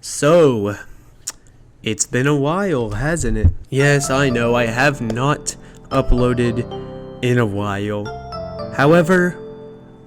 So, it's been a while, hasn't it? Yes, I know, I have not uploaded in a while. However,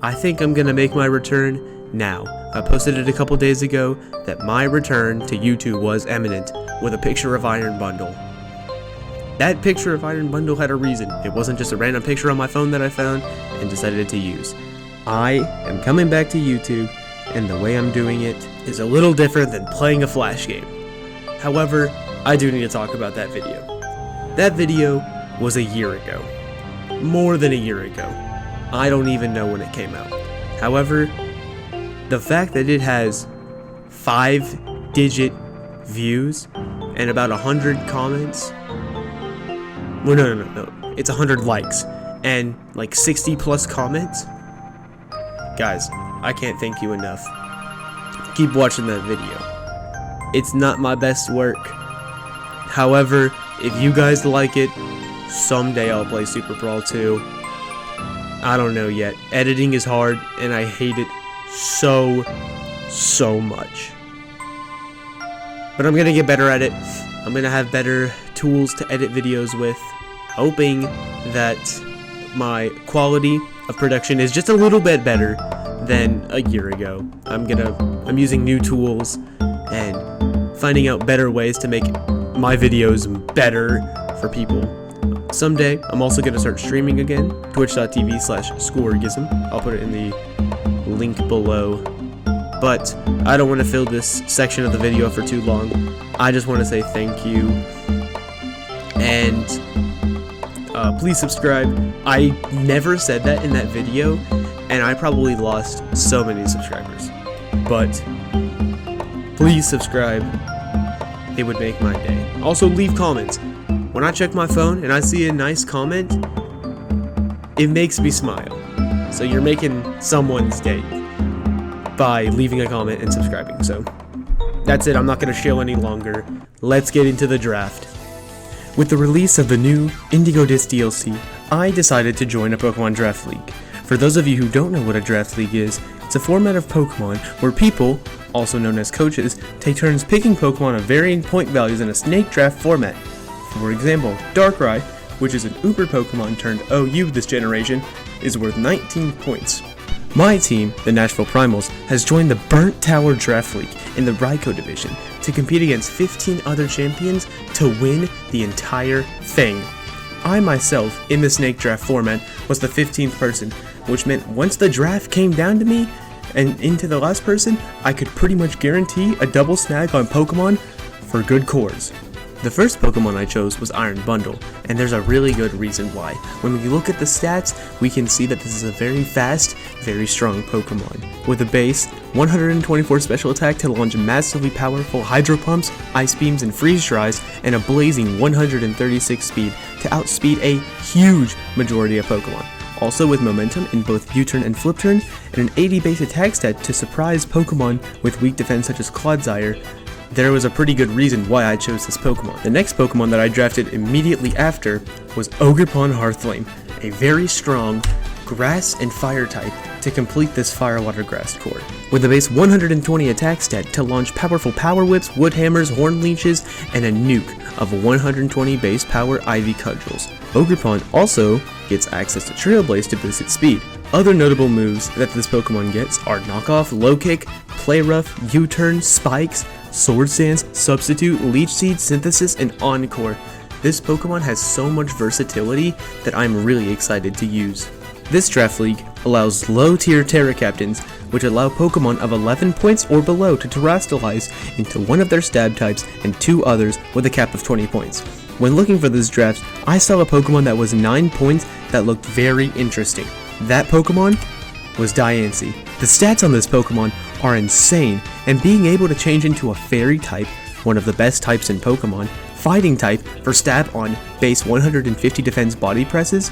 I think I'm gonna make my return now. I posted it a couple days ago that my return to YouTube was imminent with a picture of Iron Bundle. That picture of Iron Bundle had a reason. It wasn't just a random picture on my phone that I found and decided to use. I am coming back to YouTube, and the way I'm doing it is a little different than playing a Flash game. However, I do need to talk about that video. That video was a year ago. More than a year ago. I don't even know when it came out. However, the fact that it has 5-digit views and about 100 comments. Well, no. It's 100 likes and like 60 plus comments. Guys, I can't thank you enough. Keep watching that video. It's not my best work. However, if you guys like it, someday I'll play Super Brawl 2. I don't know yet. Editing is hard and I hate it so much. But I'm gonna get better at it. I'm gonna have better tools to edit videos with, hoping that my quality of production is just a little bit better than a year ago. I'm using new tools and finding out better ways to make my videos better for people. Someday, I'm also going to start streaming again, twitch.tv/scoregism. I'll put it in the link below. But I don't want to fill this section of the video for too long. I just want to say thank you. And please subscribe. I never said that in that video, and I probably lost so many subscribers. But please subscribe. It would make my day. Also, leave comments. When I check my phone and I see a nice comment, it makes me smile. So you're making someone's day by leaving a comment and subscribing. So that's it. I'm not going to shill any longer. Let's get into the draft. With the release of the new Indigo Disc DLC, I decided to join a Pokémon Draft League. For those of you who don't know what a Draft League is, it's a format of Pokémon where people, also known as coaches, take turns picking Pokémon of varying point values in a snake draft format. For example, Darkrai, which is an Uber Pokémon turned OU this generation, is worth 19 points. My team, the Nashville Primals, has joined the Burnt Tower Draft League in the Raikou division to compete against 15 other champions to win the entire thing. I myself, in the snake draft format, was the 15th person, which meant once the draft came down to me and into the last person, I could pretty much guarantee a double snag on Pokemon for good cores. The first Pokemon I chose was Iron Bundle, and there's a really good reason why. When we look at the stats, we can see that this is a very fast, very strong Pokemon. With a base, 124 special attack to launch massively powerful Hydro Pumps, Ice Beams, and Freeze Dries, and a blazing 136 speed to outspeed a huge majority of Pokemon. Also with momentum in both U-turn and flip turn, and an 80 base attack stat to surprise Pokemon with weak defense such as Clodsire, there was a pretty good reason why I chose this Pokemon. The next Pokemon that I drafted immediately after was Ogerpon Hearthflame, a very strong grass and fire type to complete this Fire Water Grass core. With a base 120 attack stat to launch powerful Power Whips, Wood Hammers, Horn Leeches, and a nuke of 120 base power Ivy Cudgels. Ogerpon also gets access to Trailblaze to boost its speed. Other notable moves that this Pokemon gets are Knock Off, Low Kick, Play Rough, U-Turn, Spikes, Sword Stance, Substitute, Leech Seed, Synthesis, and Encore. This Pokemon has so much versatility that I'm really excited to use. This Draft League allows low-tier Terra Captains, which allow Pokemon of 11 points or below to Terastallize into one of their stab types and 2 others with a cap of 20 points. When looking for this draft, I saw a Pokemon that was 9 points that looked very interesting. That Pokemon was Diancie. The stats on this Pokemon are insane, and being able to change into a Fairy type, one of the best types in Pokemon, Fighting type for stab on base 150 defense body presses,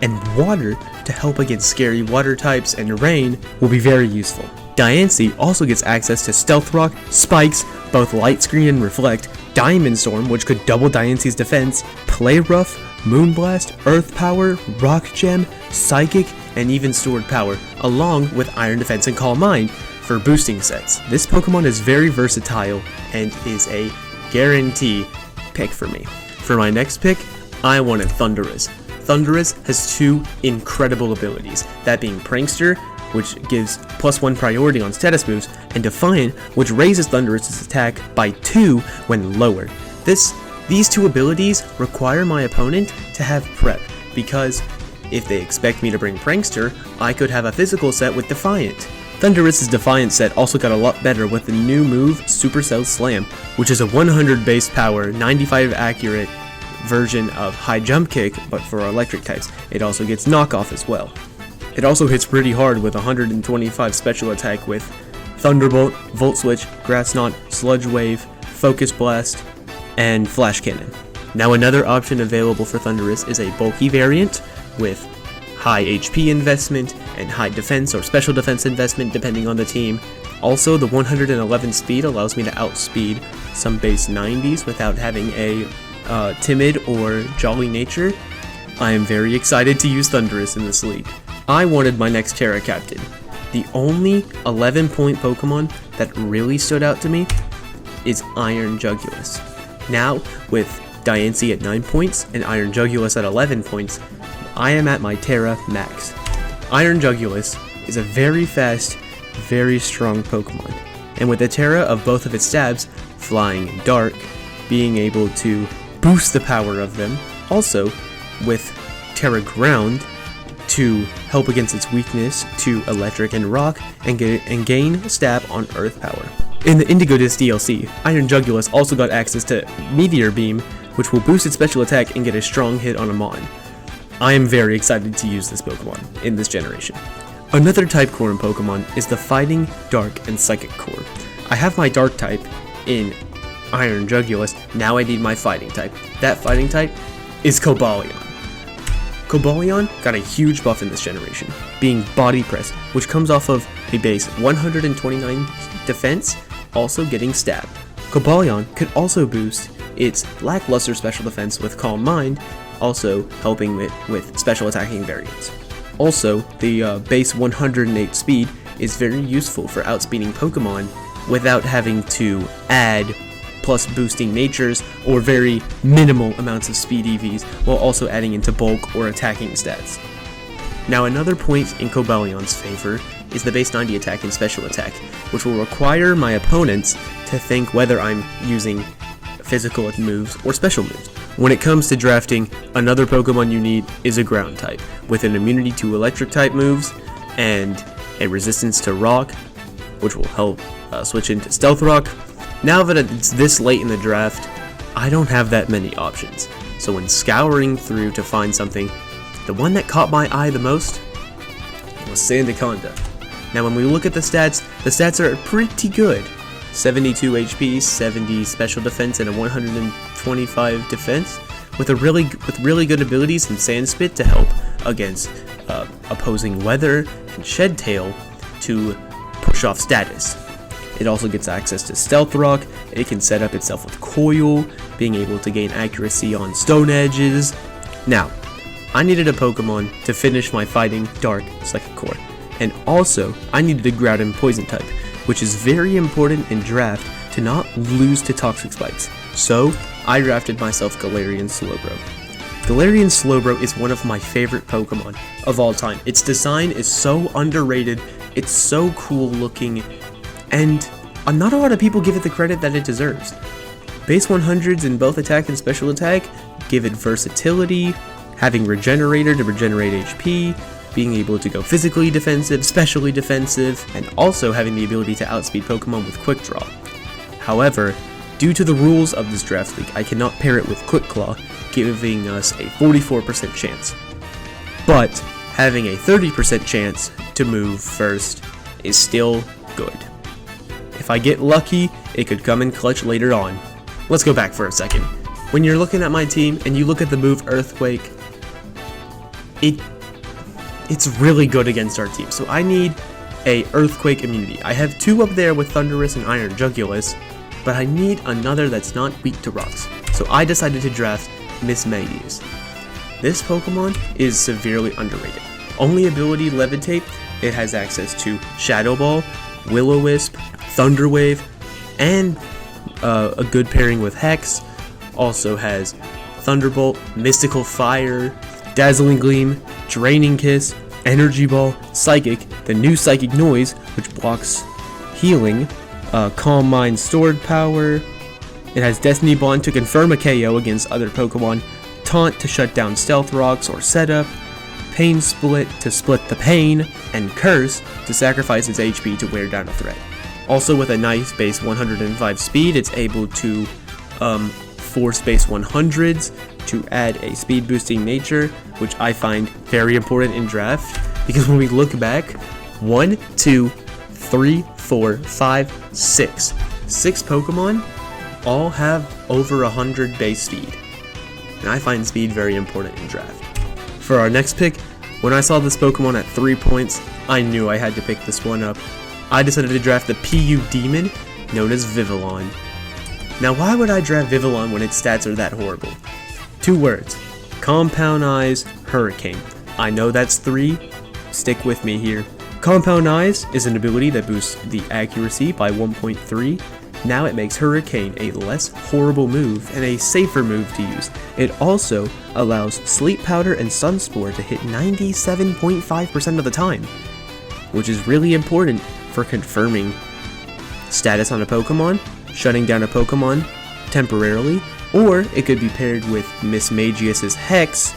and Water to help against scary water types and rain will be very useful. Diancie also gets access to Stealth Rock, Spikes, both Light Screen and Reflect, Diamond Storm, which could double Diancie's defense, Play Rough, Moonblast, Earth Power, Rock Gem, Psychic, and even Stored Power, along with Iron Defense and Calm Mind. for boosting sets. This Pokemon is very versatile and is a guarantee pick for me. For my next pick, I wanted Thundurus. Thundurus has two incredible abilities, that being Prankster, which gives +1 priority on status moves, and Defiant, which raises Thundurus' attack by 2 when lower. These two abilities require my opponent to have prep, because if they expect me to bring Prankster, I could have a physical set with Defiant. Thundurus' Defiant set also got a lot better with the new move Supercell Slam, which is a 100 base power, 95 accurate version of High Jump Kick, but for electric types. It also gets knockoff as well. It also hits pretty hard with 125 special attack with Thunderbolt, Volt Switch, Grass Knot, Sludge Wave, Focus Blast, and Flash Cannon. Now another option available for Thundurus is a bulky variant with high HP investment and high defense or special defense investment depending on the team. Also, the 111 speed allows me to outspeed some base 90s without having a timid or jolly nature. I am very excited to use Thundurus in this league. I wanted my next Terra Captain. The only 11-point Pokemon that really stood out to me is Iron Jugulis. Now, with Diancie at 9 points and Iron Jugulis at 11 points, I am at my Terra max. Iron Jugulis is a very fast, very strong Pokemon, and with the Terra of both of its stabs, Flying and Dark, being able to boost the power of them, also with Terra Ground to help against its weakness to Electric and Rock, and gain stab on Earth power. In the Indigo Disc DLC, Iron Jugulis also got access to Meteor Beam, which will boost its special attack and get a strong hit on a Mon. I am very excited to use this Pokemon in this generation. Another type core in Pokemon is the Fighting, Dark, and Psychic core. I have my Dark type in Iron Jugulis, now I need my Fighting type. That Fighting type is Cobalion. Cobalion got a huge buff in this generation, being Body Press, which comes off of a base 129 defense, also getting Stab. Cobalion could also boost its lackluster special defense with Calm Mind, also helping with special attacking variants. Also, the base 108 speed is very useful for outspeeding Pokemon without having to add plus boosting natures or very minimal amounts of speed EVs while also adding into bulk or attacking stats. Now another point in Cobalion's favor is the base 90 attack and special attack, which will require my opponents to think whether I'm using physical moves or special moves. When it comes to drafting, another Pokemon you need is a ground type, with an immunity to electric type moves and a resistance to rock, which will help switch into Stealth Rock. Now that it's this late in the draft, I don't have that many options. So when scouring through to find something, the one that caught my eye the most was Sandaconda. Now when we look at the stats are pretty good. 72 HP, 70 special defense, and a 125 defense, with really good abilities in Sand Spit to help against opposing weather, and Shed Tail to push off status. It also gets access to Stealth Rock. It can set up itself with Coil, being able to gain accuracy on stone edges. Now, I needed a Pokemon to finish my Fighting, Dark, Psychic core, and also I needed a Ground and Poison type, which is very important in draft to not lose to Toxic Spikes. So, I drafted myself Galarian Slowbro. Galarian Slowbro is one of my favorite Pokemon of all time. Its design is so underrated, it's so cool looking, and not a lot of people give it the credit that it deserves. Base 100s in both attack and special attack give it versatility, having Regenerator to regenerate HP, being able to go physically defensive, specially defensive, and also having the ability to outspeed Pokemon with Quick Draw. However, due to the rules of this draft league, I cannot pair it with Quick Claw, giving us a 44% chance. But having a 30% chance to move first is still good. If I get lucky, it could come in clutch later on. Let's go back for a second. When you're looking at my team and you look at the move Earthquake, it's really good against our team. So I need a Earthquake immunity. I have two up there with Thundurus and Iron Jugulis, but I need another that's not weak to rocks. So I decided to draft Miss Maggie's. This Pokemon is severely underrated. Only ability Levitate, it has access to Shadow Ball, Will-O-Wisp, Thunderwave, and a good pairing with Hex. Also has Thunderbolt, Mystical Fire, Dazzling Gleam, Draining Kiss, Energy Ball, Psychic, the new Psychic Noise, which blocks healing, Calm Mind Stored Power. It has Destiny Bond to confirm a KO against other Pokemon, Taunt to shut down Stealth Rocks or Setup, Pain Split to split the pain, and Curse to sacrifice its HP to wear down a threat. Also with a nice base 105 speed, it's able to force base 100s to add a speed boosting nature, which I find very important in draft, because when we look back, 1, 2, 3, 4, 5, 6. 6 Pokemon all have over 100 base speed, and I find speed very important in draft. For our next pick, when I saw this Pokemon at 3 points, I knew I had to pick this one up. I decided to draft the PU Demon, known as Vivillon. Now why would I draft Vivillon when its stats are that horrible? 2 words: Compound Eyes, Hurricane. I know that's 3, stick with me here. Compound Eyes is an ability that boosts the accuracy by 1.3. Now it makes Hurricane a less horrible move and a safer move to use. It also allows Sleep Powder and Sunspore to hit 97.5% of the time, which is really important for confirming status on a Pokemon, shutting down a Pokemon temporarily, or it could be paired with Mismagius's Hex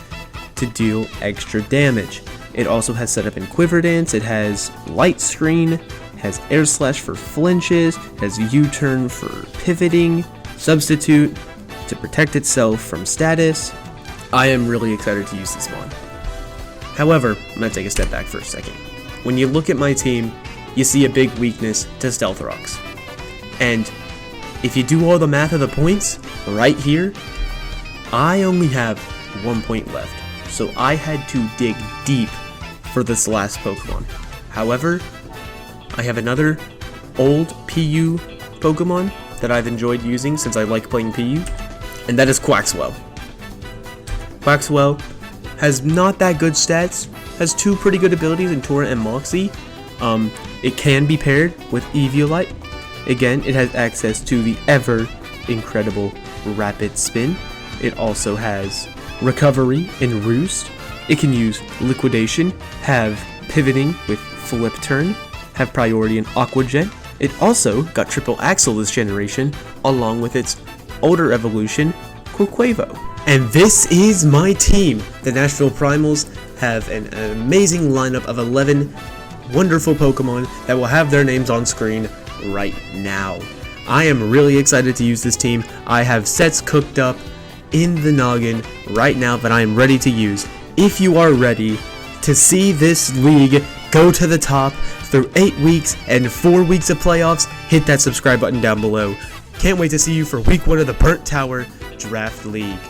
to deal extra damage. It also has setup in Quiver Dance, it has Light Screen, has Air Slash for flinches, has U-Turn for pivoting, Substitute to protect itself from status. I am really excited to use this mod. However, I'm going to take a step back for a second. When you look at my team, you see a big weakness to Stealth Rocks. And if you do all the math of the points, right here, I only have 1 point left. So I had to dig deep for this last Pokemon. However, I have another old PU Pokemon that I've enjoyed using since I like playing PU, and that is Quaxwell. Quaxwell has not that good stats, has 2 pretty good abilities in Torrent and Moxie. It can be paired with Eviolite. Again, it has access to the ever incredible Rapid Spin. It also has Recovery and Roost. It can use Liquidation, have Pivoting with Flip Turn, have Priority in Aqua Jet. It also got Triple Axle this generation, along with its older evolution, Quaquavo. And this is my team. The Nashville Primals have an amazing lineup of 11 wonderful Pokemon that will have their names on screen right now. I am really excited to use this team. I have sets cooked up in the noggin right now that I am ready to use. If you are ready to see this league go to the top through 8 weeks and 4 weeks of playoffs, hit that subscribe button down below. Can't wait to see you for week 1 of the Burnt Tower Draft League.